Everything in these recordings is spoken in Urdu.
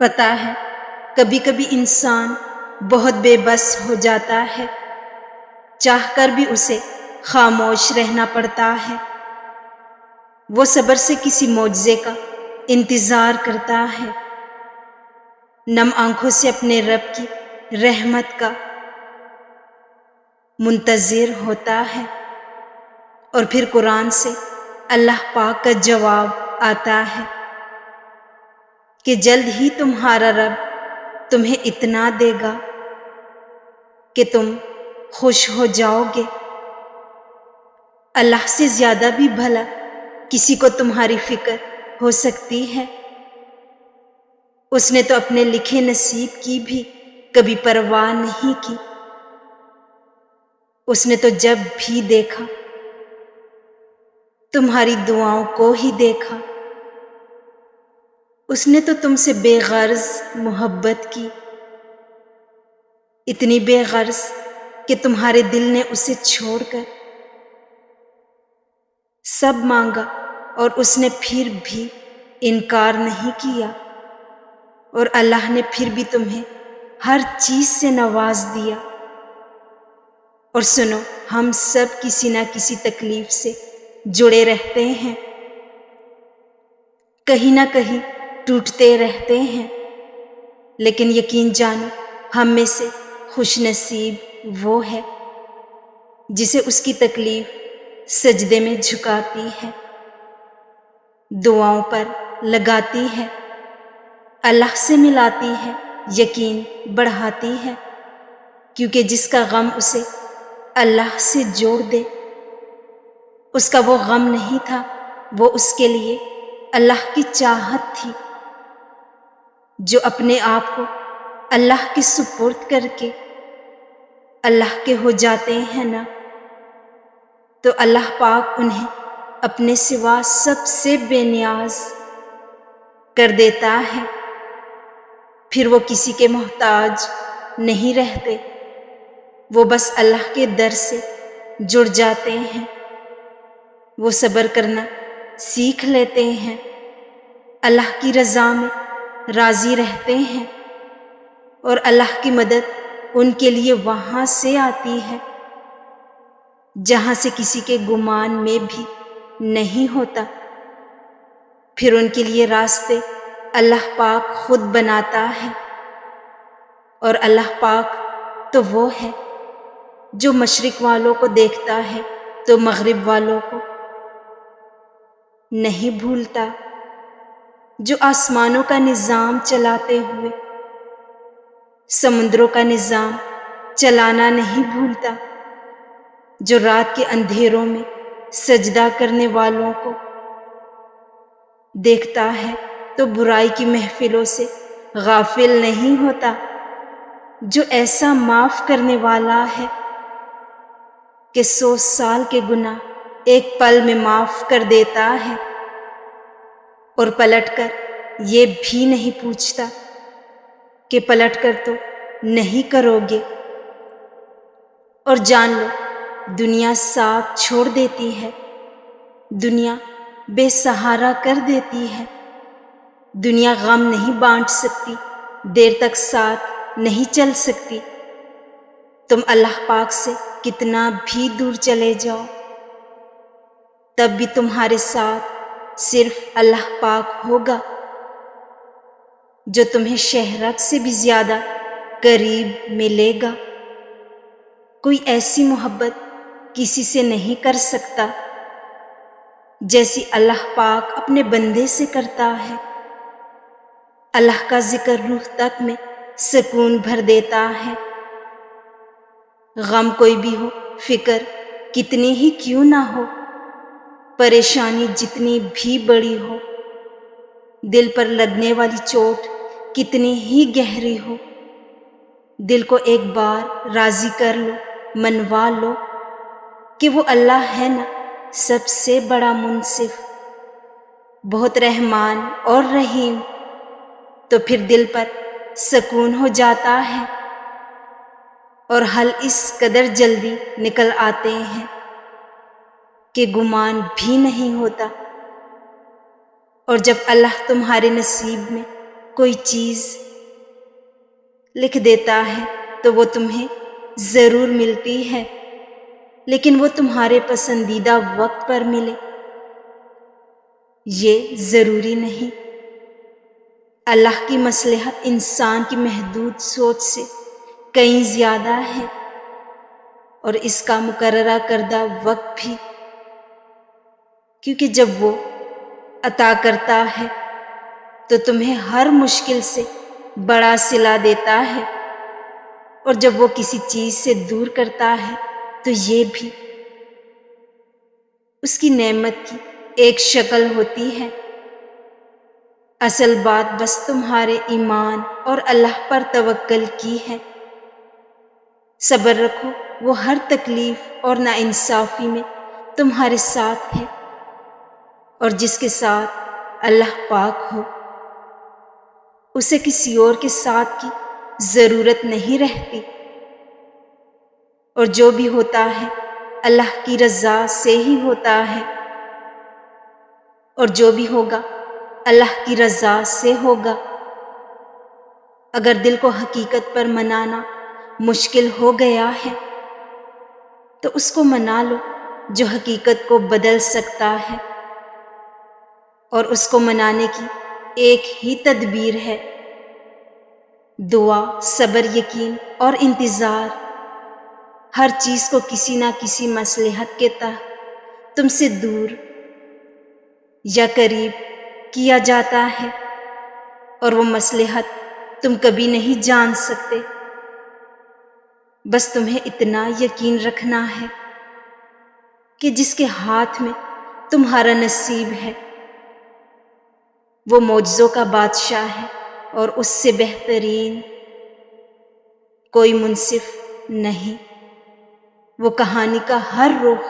پتہ ہے کبھی کبھی انسان بہت بے بس ہو جاتا ہے، چاہ کر بھی اسے خاموش رہنا پڑتا ہے۔ وہ صبر سے کسی معجزے کا انتظار کرتا ہے، نم آنکھوں سے اپنے رب کی رحمت کا منتظر ہوتا ہے، اور پھر قرآن سے اللہ پاک کا جواب آتا ہے کہ جلد ہی تمہارا رب تمہیں اتنا دے گا کہ تم خوش ہو جاؤ گے۔ اللہ سے زیادہ بھی بھلا کسی کو تمہاری فکر ہو سکتی ہے؟ اس نے تو اپنے لکھے نصیب کی بھی کبھی پرواہ نہیں کی۔ اس نے تو جب بھی دیکھا تمہاری دعاؤں کو ہی دیکھا۔ اس نے تو تم سے بے غرض محبت کی، اتنی بے غرض کہ تمہارے دل نے اسے چھوڑ کر سب مانگا اور اس نے پھر بھی انکار نہیں کیا، اور اللہ نے پھر بھی تمہیں ہر چیز سے نواز دیا۔ اور سنو، ہم سب کسی نہ کسی تکلیف سے جڑے رہتے ہیں، کہیں نہ کہیں ٹوٹتے رہتے ہیں، لیکن یقین جانو ہم میں سے خوش نصیب وہ ہے جسے اس کی تکلیف سجدے میں جھکاتی ہے، دعاؤں پر لگاتی ہے، اللہ سے ملاتی ہے، یقین بڑھاتی ہے، کیونکہ جس کا غم اسے اللہ سے جوڑ دے، اس کا وہ غم نہیں تھا، وہ اس کے لیے اللہ کی چاہت تھی۔ جو اپنے آپ کو اللہ کے سپرد کر کے اللہ کے ہو جاتے ہیں نا، تو اللہ پاک انہیں اپنے سوا سب سے بے نیاز کر دیتا ہے، پھر وہ کسی کے محتاج نہیں رہتے، وہ بس اللہ کے در سے جڑ جاتے ہیں، وہ صبر کرنا سیکھ لیتے ہیں، اللہ کی رضا میں راضی رہتے ہیں، اور اللہ کی مدد ان کے لیے وہاں سے آتی ہے جہاں سے کسی کے گمان میں بھی نہیں ہوتا، پھر ان کے لیے راستے اللہ پاک خود بناتا ہے، اور اللہ پاک تو وہ ہے جو مشرق والوں کو دیکھتا ہے تو مغرب والوں کو نہیں بھولتا، جو آسمانوں کا نظام چلاتے ہوئے سمندروں کا نظام چلانا نہیں بھولتا، جو رات کے اندھیروں میں سجدہ کرنے والوں کو دیکھتا ہے تو برائی کی محفلوں سے غافل نہیں ہوتا، جو ایسا معاف کرنے والا ہے کہ 100 سال کے گناہ ایک پل میں معاف کر دیتا ہے، اور پلٹ کر یہ بھی نہیں پوچھتا کہ پلٹ کر تو نہیں کرو گے۔ اور جان لو دنیا ساتھ چھوڑ دیتی ہے، دنیا بے سہارا کر دیتی ہے، دنیا غم نہیں بانٹ سکتی، دیر تک ساتھ نہیں چل سکتی، تم اللہ پاک سے کتنا بھی دور چلے جاؤ تب بھی تمہارے ساتھ صرف اللہ پاک ہوگا، جو تمہیں شہرک سے بھی زیادہ قریب ملے گا۔ کوئی ایسی محبت کسی سے نہیں کر سکتا جیسی اللہ پاک اپنے بندے سے کرتا ہے۔ اللہ کا ذکر روح تک میں سکون بھر دیتا ہے، غم کوئی بھی ہو، فکر کتنی ہی کیوں نہ ہو، پریشانی جتنی بھی بڑی ہو، دل پر لگنے والی چوٹ کتنی ہی گہری ہو، دل کو ایک بار راضی کر لو، منوا لو کہ وہ اللہ ہے نا سب سے بڑا منصف، بہت رحمان اور رحیم، تو پھر دل پر سکون ہو جاتا ہے، اور حل اس قدر جلدی نکل آتے ہیں کہ گمان بھی نہیں ہوتا۔ اور جب اللہ تمہارے نصیب میں کوئی چیز لکھ دیتا ہے تو وہ تمہیں ضرور ملتی ہے، لیکن وہ تمہارے پسندیدہ وقت پر ملے یہ ضروری نہیں۔ اللہ کی مصلحت انسان کی محدود سوچ سے کہیں زیادہ ہے، اور اس کا مقررہ کردہ وقت بھی، کیونکہ جب وہ عطا کرتا ہے تو تمہیں ہر مشکل سے بڑا صلہ دیتا ہے، اور جب وہ کسی چیز سے دور کرتا ہے تو یہ بھی اس کی نعمت کی ایک شکل ہوتی ہے۔ اصل بات بس تمہارے ایمان اور اللہ پر توکل کی ہے۔ صبر رکھو، وہ ہر تکلیف اور ناانصافی میں تمہارے ساتھ ہے، اور جس کے ساتھ اللہ پاک ہو اسے کسی اور کے ساتھ کی ضرورت نہیں رہتی، اور جو بھی ہوتا ہے اللہ کی رضا سے ہی ہوتا ہے، اور جو بھی ہوگا اللہ کی رضا سے ہوگا۔ اگر دل کو حقیقت پر منانا مشکل ہو گیا ہے تو اس کو منا لو جو حقیقت کو بدل سکتا ہے، اور اس کو منانے کی ایک ہی تدبیر ہے، دعا، صبر، یقین اور انتظار۔ ہر چیز کو کسی نہ کسی مصلحت کے تحت تم سے دور یا قریب کیا جاتا ہے، اور وہ مصلحت تم کبھی نہیں جان سکتے۔ بس تمہیں اتنا یقین رکھنا ہے کہ جس کے ہاتھ میں تمہارا نصیب ہے وہ معجزوں کا بادشاہ ہے، اور اس سے بہترین کوئی منصف نہیں۔ وہ کہانی کا ہر رخ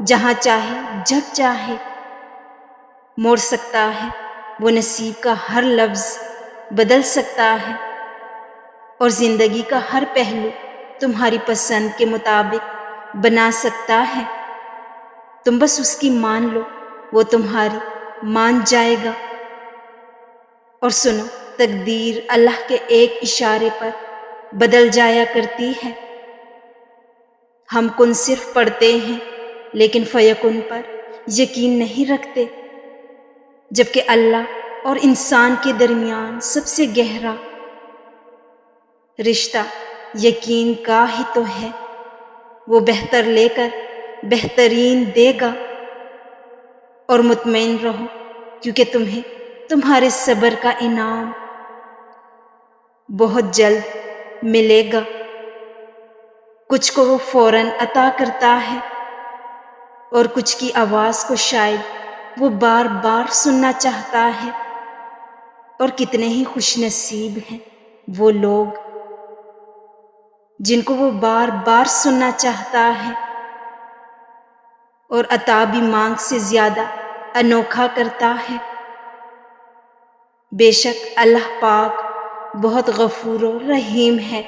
جہاں چاہے جب چاہے موڑ سکتا ہے، وہ نصیب کا ہر لفظ بدل سکتا ہے، اور زندگی کا ہر پہلو تمہاری پسند کے مطابق بنا سکتا ہے۔ تم بس اس کی مان لو، وہ تمہاری مان جائے گا۔ اور سنو، تقدیر اللہ کے ایک اشارے پر بدل جایا کرتی ہے۔ ہم کن صرف پڑھتے ہیں لیکن فیکن پر یقین نہیں رکھتے، جبکہ اللہ اور انسان کے درمیان سب سے گہرا رشتہ یقین کا ہی تو ہے۔ وہ بہتر لے کر بہترین دے گا، اور مطمئن رہو کیونکہ تمہیں تمہارے صبر کا انعام بہت جلد ملے گا۔ کچھ کو وہ فوراً عطا کرتا ہے، اور کچھ کی آواز کو شاید وہ بار بار سننا چاہتا ہے، اور کتنے ہی خوش نصیب ہیں وہ لوگ جن کو وہ بار بار سننا چاہتا ہے، اور عطا بھی مانگ سے زیادہ انوکھا کرتا ہے۔ بے شک اللہ پاک بہت غفور و رحیم ہے۔